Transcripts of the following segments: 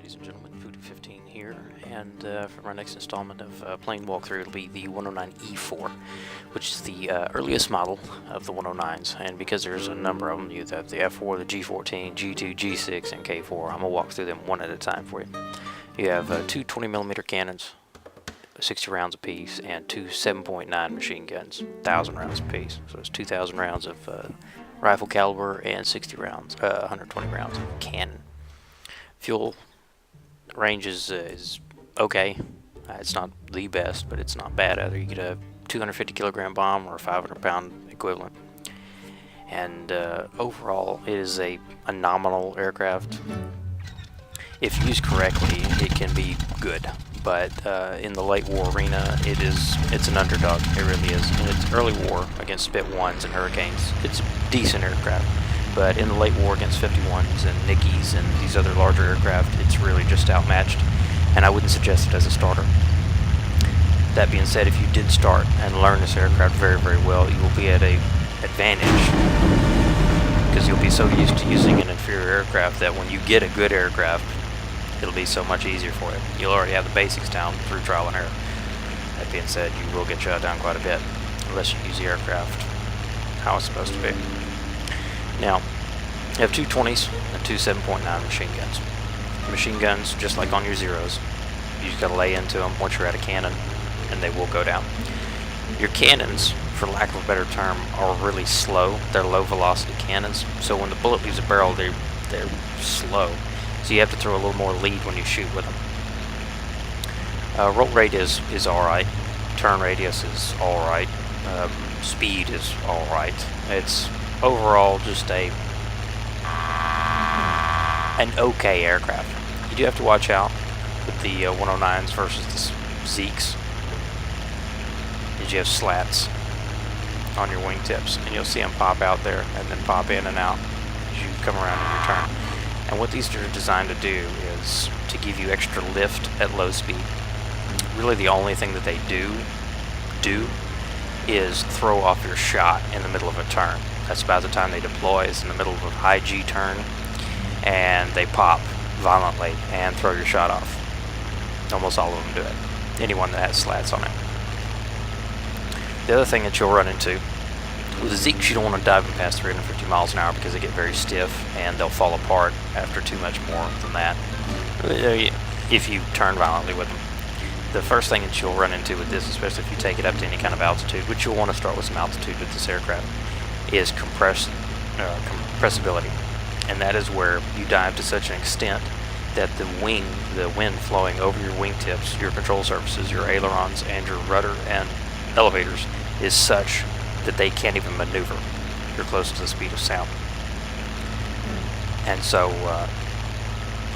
ladies and gentlemen, Fuzeman here, and for our next installment of plane walkthrough, it'll be the 109E4, which is the earliest model of the 109s, and because there's a number of them, you have the F4, the G14, G2, G6, and K4. I'm going to walk through them one at a time for you. You have two 20mm cannons, 60 rounds apiece, and two 7.9 machine guns, 1,000 rounds apiece. So it's 2,000 rounds of rifle caliber and 60 rounds, 120 rounds of cannon. Fuel range is okay. It's not the best, but it's not bad either. You get a 250 kilogram bomb or a 500 pound equivalent. And overall, it is a nominal aircraft. If used correctly, it can be good. But in the late war arena, it's an underdog. It really is. In its early war against Spit 1s and Hurricanes, it's a decent aircraft. But in the late war against 51s and Nickies and these other larger aircraft, it's really just outmatched, and I wouldn't suggest it as a starter. That being said, if you did start and learn this aircraft very, very well, you will be at an advantage, because you'll be so used to using an inferior aircraft that when you get a good aircraft, it'll be so much easier for you. You'll already have the basics down through trial and error. That being said, you will get shot down quite a bit unless you use the aircraft how it's supposed to be. Now, you have two 20s and two 7.9 machine guns. Machine guns, just like on your Zeros, you just gotta lay into them once you're at a cannon, and they will go down. Your cannons, for lack of a better term, are really slow. They're low velocity cannons, so when the bullet leaves a barrel, they're slow. So you have to throw a little more lead when you shoot with them. Roll rate is alright. Turn radius is alright. Speed is alright. It's overall just an okay aircraft. You do have to watch out with the 109s versus the Zeeks, because you have slats on your wingtips, and you'll see them pop out there and then pop in and out as you come around in your turn. And what these are designed to do is to give you extra lift at low speed. Really the only thing that they do is throw off your shot in the middle of a turn. That's about the time they deploy, is in the middle of a high G turn, and they pop violently and throw your shot off. Almost all of them do it. Anyone that has slats on it. The other thing that you'll run into, with the Zeeks, you don't want to dive them past 350 miles an hour because they get very stiff and they'll fall apart after too much more than that if you turn violently with them. The first thing that you'll run into with this, especially if you take it up to any kind of altitude, which you'll want to start with some altitude with this aircraft, is compressibility. And that is where you dive to such an extent that the wind flowing over your wingtips, your control surfaces, your ailerons, and your rudder and elevators is such that they can't even maneuver. You're close to the speed of sound. And so,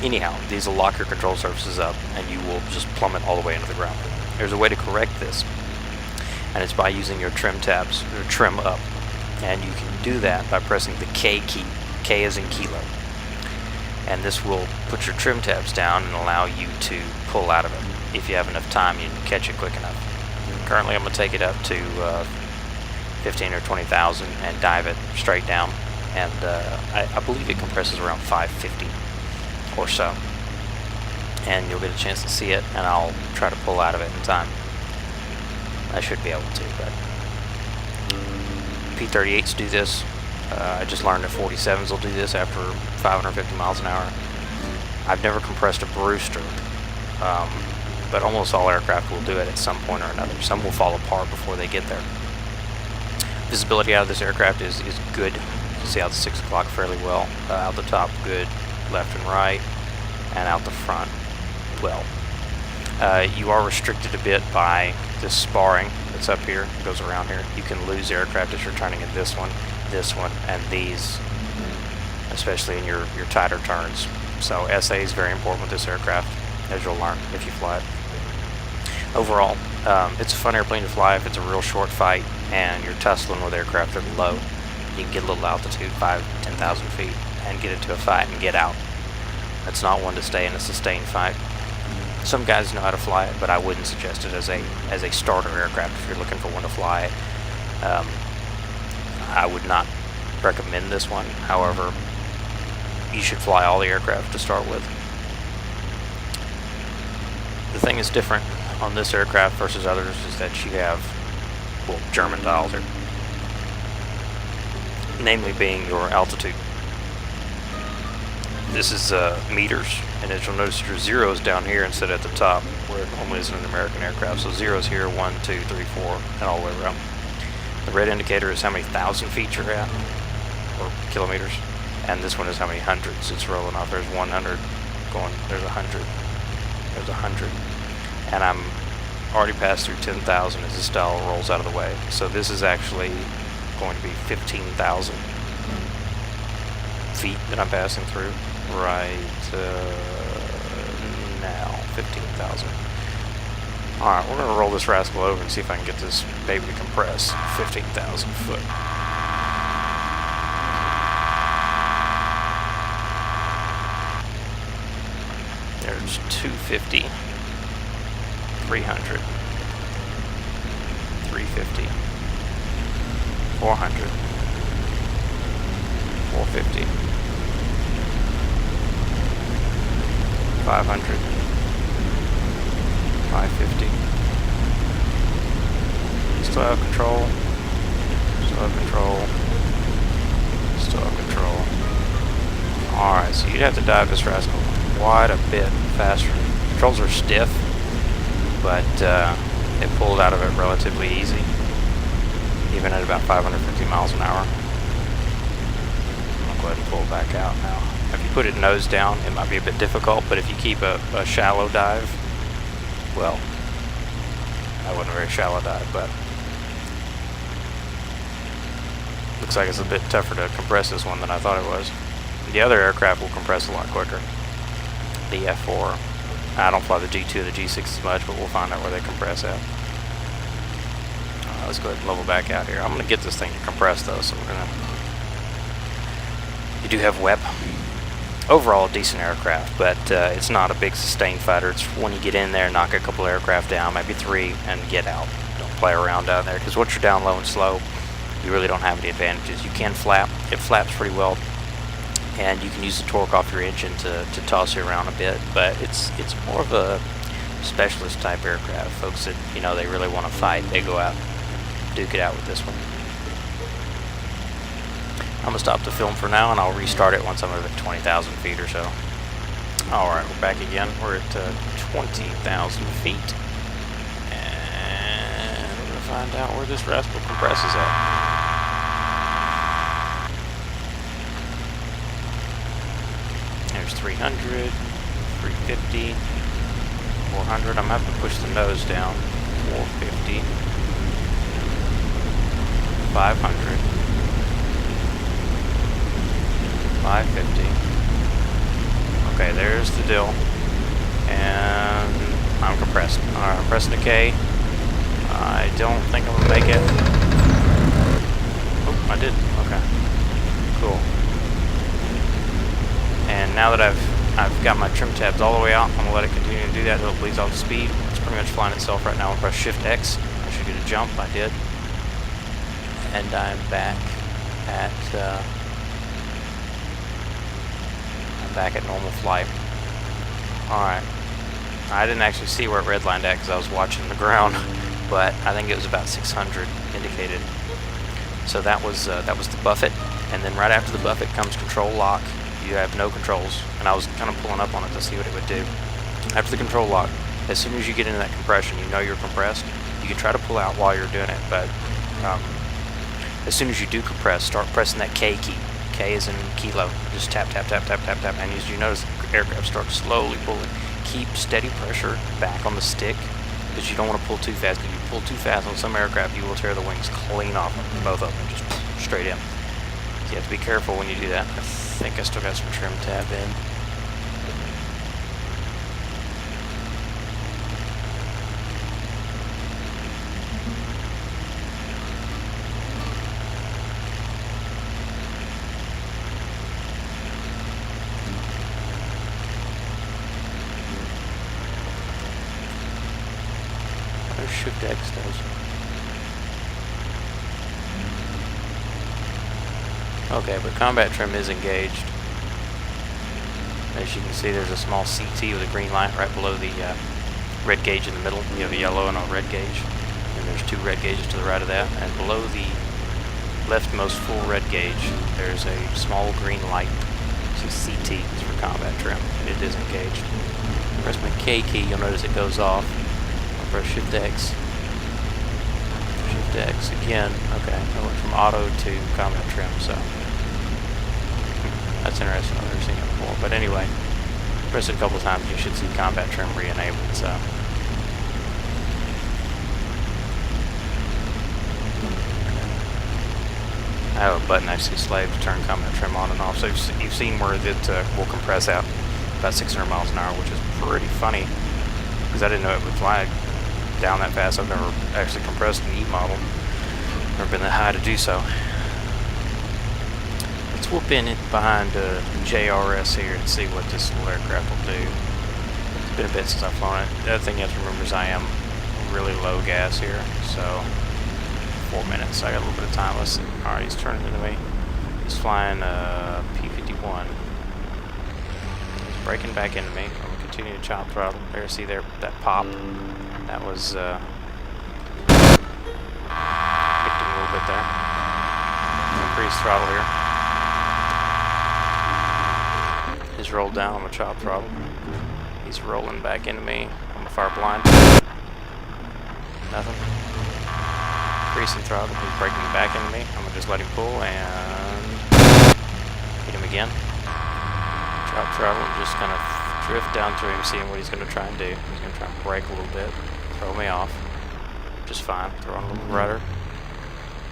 anyhow, these will lock your control surfaces up and you will just plummet all the way into the ground. There's a way to correct this, and it's by using your trim tabs, or trim up. And you can do that by pressing the K key, K as in kilo. And this will put your trim tabs down and allow you to pull out of it. If you have enough time, you can catch it quick enough. Currently I'm going to take it up to 15 or 20,000 and dive it straight down. And I believe it compresses around 550 or so. And you'll get a chance to see it, and I'll try to pull out of it in time. I should be able to, but P-38s do this. I just learned that 47s will do this after 550 miles an hour. I've never compressed a Brewster, but almost all aircraft will do it at some point or another. Some will fall apart before they get there. Visibility out of this aircraft is good. You can see out the 6 o'clock fairly well. Out the top, good. Left and right, and out the front, well. You are restricted a bit by this sparring that's up here. It goes around here. You can lose aircraft as you're turning in this one, and these, especially in your tighter turns. So SA is very important with this aircraft, as you'll learn if you fly it. Overall, it's a fun airplane to fly if it's a real short fight and you're tussling with aircraft that are low. You can get a little altitude, 5,000-10,000 feet, and get into a fight and get out. It's not one to stay in a sustained fight. Some guys know how to fly it, but I wouldn't suggest it as a starter aircraft if you're looking for one to fly it. I would not recommend this one. However, you should fly all the aircraft to start with. The thing is different on this aircraft versus others is that you have, well, German dials here, namely being your altitude. This is meters, and as you'll notice, your zeros down here instead of at the top, where it normally is in an American aircraft. So zeros here, 1, 2, 3, 4, and all the way around. The red indicator is how many thousand feet you're at, or kilometers, and this one is how many hundreds it's rolling off. There's 100 going, there's 100, there's 100, and I'm already passed through 10,000 as this dial rolls out of the way. So this is actually going to be 15,000 feet that I'm passing through right now. 15,000. Alright, we're going to roll this rascal over and see if I can get this baby to compress 15,000 foot. There's 250, 300, 350, 400, 450, 500, 550. Still have control. Still have control. Still have control. Alright, so you'd have to dive this rascal quite a bit faster. Controls are stiff, but it pulled out of it relatively easy, even at about 550 miles an hour. I'll go ahead and pull it back out now. If you put it nose down, it might be a bit difficult, but if you keep a shallow dive, well, that wasn't a very shallow dive, but looks like it's a bit tougher to compress this one than I thought it was. The other aircraft will compress a lot quicker. The F4. I don't fly the G2 or the G6 as much, but we'll find out where they compress at. Let's go ahead and level back out here. I'm going to get this thing to compress though, so we're going to... You do have WEP. Overall, a decent aircraft, but it's not a big sustained fighter. It's when you get in there, knock a couple aircraft down, maybe 3, and get out. Don't play around down there, because once you're down low and slow, you really don't have any advantages. You can flap. It flaps pretty well, and you can use the torque off your engine to toss you around a bit, but it's more of a specialist type aircraft. Folks that, you know, they really want to fight, they go out, duke it out with this one. I'm going to stop the film for now, and I'll restart it once I'm over at 20,000 feet or so. Alright, we're back again. We're at 20,000 feet. And we're going to find out where this rascal compresses at. There's 300, 350, 400. I'm going to have to push the nose down. 450, 500. 550. Okay, there's the deal. And I'm compressed. Alright, I'm pressing the K. I don't think I'm gonna make it. Oh, I did. Okay. Cool. And now that I've got my trim tabs all the way out, I'm gonna let it continue to do that until it bleeds off the speed. It's pretty much flying itself right now. I'll press Shift X. I should get a jump. I did. And I'm back at normal flight. Alright. I didn't actually see where it redlined at because I was watching the ground, but I think it was about 600 indicated. So that was the buffet, and then right after the buffet comes control lock. You have no controls, and I was kind of pulling up on it to see what it would do. After the control lock, as soon as you get into that compression, you know you're compressed. You can try to pull out while you're doing it, but as soon as you do compress, start pressing that K key. K is in kilo. Just tap, tap, tap, tap, tap, tap. And as you notice, the aircraft starts slowly pulling. Keep steady pressure back on the stick, because you don't want to pull too fast. If you pull too fast on some aircraft, you will tear the wings clean off them, both of them, just straight in. So you have to be careful when you do that. I think I still got some trim tab in. Shift X does. Okay, but combat trim is engaged. As you can see, there's a small CT with a green light right below the red gauge in the middle. You have a yellow and a red gauge, and there's 2 red gauges to the right of that. And below the leftmost full red gauge, there's a small green light. It's CT, it's for combat trim, and it is engaged. Press my K key, you'll notice it goes off. I'll press Shift X. Shift X again. Okay, I went from auto to combat trim, so that's interesting. I've never seen it before. But anyway, press it a couple times, you should see combat trim re-enabled. So I have a button actually slaved to turn combat trim on and off. So you've seen where it will compress out about 600 miles an hour, which is pretty funny because I didn't know it would fly down that fast. I've never actually compressed an E model. Never been that high to do so. Let's whoop in it behind JRS here and see what this little aircraft will do. It's been a bit since I've flown it. The other thing you have to remember is I am really low gas here, so 4 minutes, so I got a little bit of time. Let's see. Alright, he's turning into me. He's flying P-51. He's braking back into me. I'm going to continue to chop throttle. There, see there, that pop. That was, picked him a little bit there. Increase throttle here. He's rolled down. I'm going to chop throttle. He's rolling back into me. I'm going to fire blind. Nothing. Increasing throttle. He's braking back into me. I'm going to just let him pull and hit him again. Drop throttle and just kind of drift down through him, seeing what he's going to try and do. He's going to try and brake a little bit, throw me off. Just fine. Throw on a little rudder.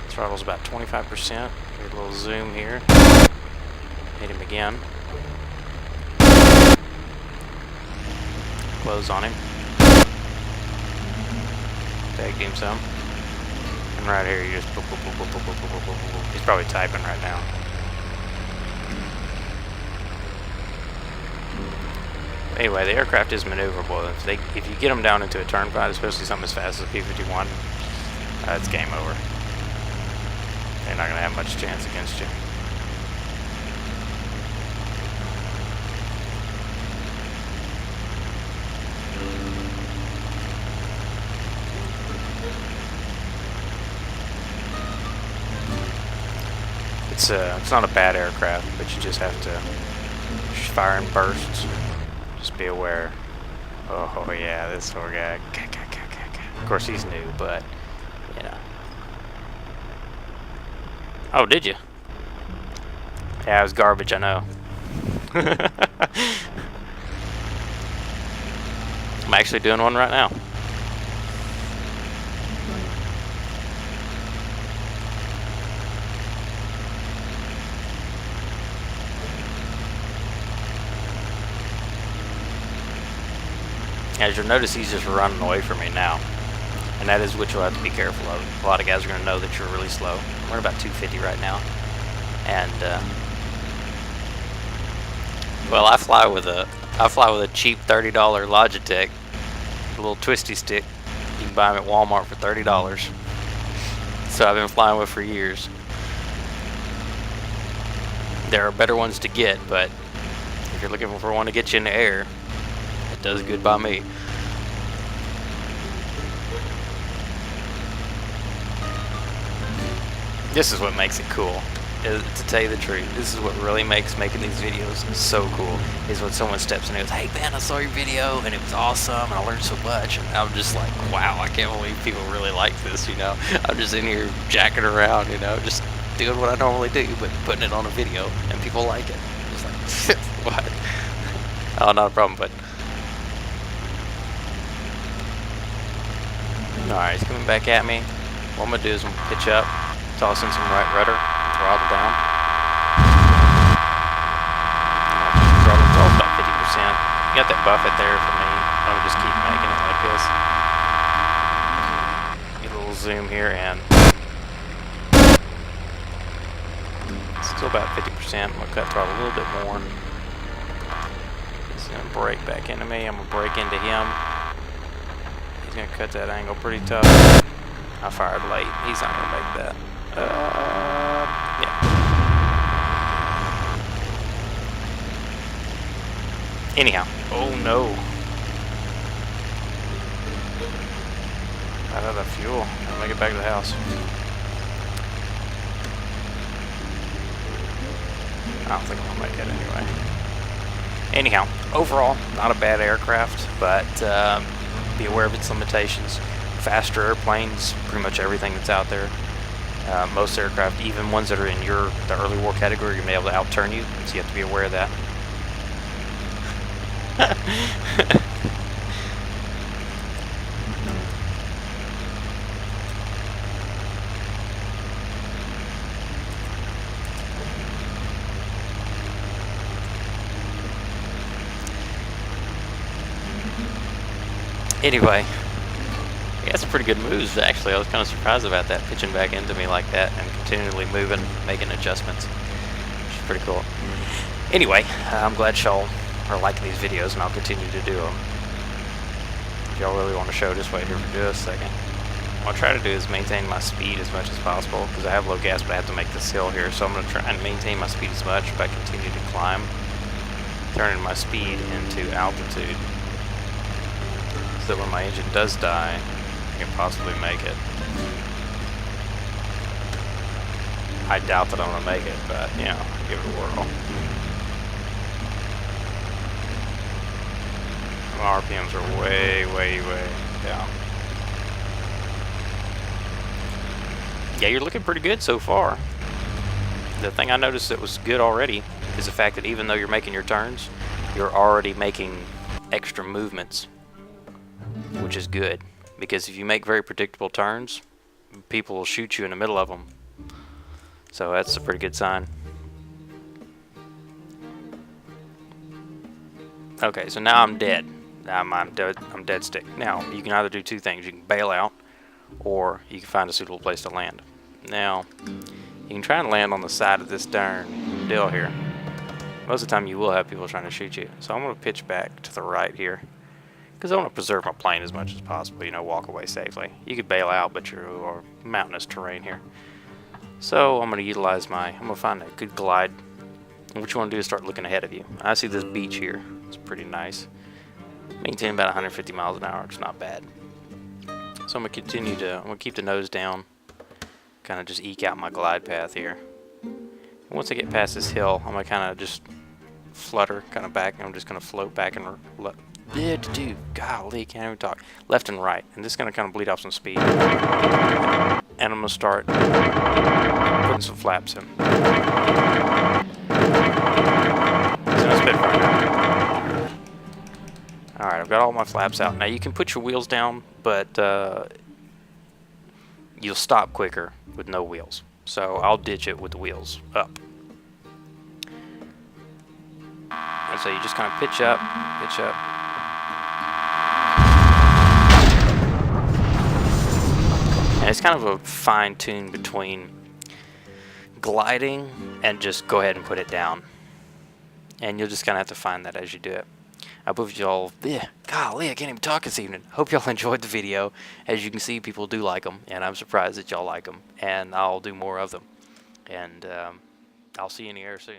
Throttle's about 25%. Get a little zoom here. Hit him again. Close on him. Tagged him some. And right here, you just boop, boop, boop, boop, boop, boop, boop, boop, boop. He's probably typing right now. Anyway, the aircraft is maneuverable. If you get them down into a turn fight, especially something as fast as a P-51, it's game over. They're not going to have much chance against you. It's not a bad aircraft, but you just have to fire in bursts. Just be aware. Oh yeah, this poor guy. Of course he's new, but you know. Oh, did you? Yeah, it was garbage, I know. I'm actually doing one right now. As you'll notice, he's just running away from me now. And that is what you'll have to be careful of. A lot of guys are going to know that you're really slow. We're at about 250 right now. And, well, I fly with a cheap $30 Logitech, a little twisty stick. You can buy them at Walmart for $30. So I've been flying with for years. There are better ones to get, but if you're looking for one to get you in the air, it does good by me. This is what makes it cool. To tell you the truth, this is what really makes making these videos so cool, is when someone steps in and goes, "Hey man, I saw your video and it was awesome and I learned so much," and I'm just like, wow, I can't believe people really like this, you know. I'm just in here jacking around, you know, just doing what I normally do, but putting it on a video and people like it. It's like, what? Oh, not a problem, but alright, he's coming back at me. What I'm gonna do is I'm gonna pitch up, toss in some right rudder, throttle down. Throttle about 50%. You got that buffet there for me. I'm gonna just keep making it like this. Get a little zoom here and still about 50%. I'm gonna cut throttle a little bit more. He's gonna brake back into me. I'm gonna brake into him. He's gonna cut that angle pretty tough. I fired late. He's not gonna make that. Yeah. Anyhow. Oh no. Out of the fuel. I'll make it back to the house. I don't think I'm gonna make it anyway. Anyhow, overall, not a bad aircraft, but be aware of its limitations. Faster airplanes, pretty much everything that's out there. Most aircraft, even ones that are in the early war category, you may be able to outturn you, so you have to be aware of that. Anyway, he had some pretty good moves, actually. I was kind of surprised about that, pitching back into me like that and continually moving, making adjustments, which is pretty cool. Anyway, I'm glad y'all are liking these videos, and I'll continue to do them. If y'all really want to show, just wait here for just a second. What I'll try to do is maintain my speed as much as possible, because I have low gas, but I have to make this hill here, so I'm going to try and maintain my speed as much, but I continue to climb, turning my speed into altitude, so that when my engine does die, I can possibly make it. I doubt that I'm going to make it, but, you know, give it a whirl. My RPMs are way, way, way down. Yeah, you're looking pretty good so far. The thing I noticed that was good already is the fact that even though you're making your turns, you're already making extra movements, which is good, because if you make very predictable turns, people will shoot you in the middle of them. So that's a pretty good sign. Okay, so now I'm dead. I'm dead stick. Now, you can either do two things. You can bail out, or you can find a suitable place to land. Now, you can try and land on the side of this darn deal here. Most of the time you will have people trying to shoot you. So I'm going to pitch back to the right here, because I want to preserve my plane as much as possible, you know, walk away safely. You could bail out, but you're mountainous terrain here. So I'm going to utilize I'm going to find a good glide. And what you want to do is start looking ahead of you. I see this beach here. It's pretty nice. Maintain about 150 miles an hour. It's not bad. So I'm going to continue I'm going to keep the nose down. Kind of just eke out my glide path here. And once I get past this hill, I'm going to kind of just flutter kind of back. And I'm just going to float back and golly, can't even talk. Left and right. And this is going to kind of bleed off some speed. And I'm going to start putting some flaps in. So let's spit right now. Alright, I've got all my flaps out. Now you can put your wheels down, but you'll stop quicker with no wheels. So I'll ditch it with the wheels up. And so you just kind of pitch up, pitch up. And it's kind of a fine tune between gliding and just go ahead and put it down. And you'll just kind of have to find that as you do it. I hope y'all, golly, I can't even talk this evening. Hope y'all enjoyed the video. As you can see, people do like them, and I'm surprised that y'all like them. And I'll do more of them. And I'll see you in the air soon.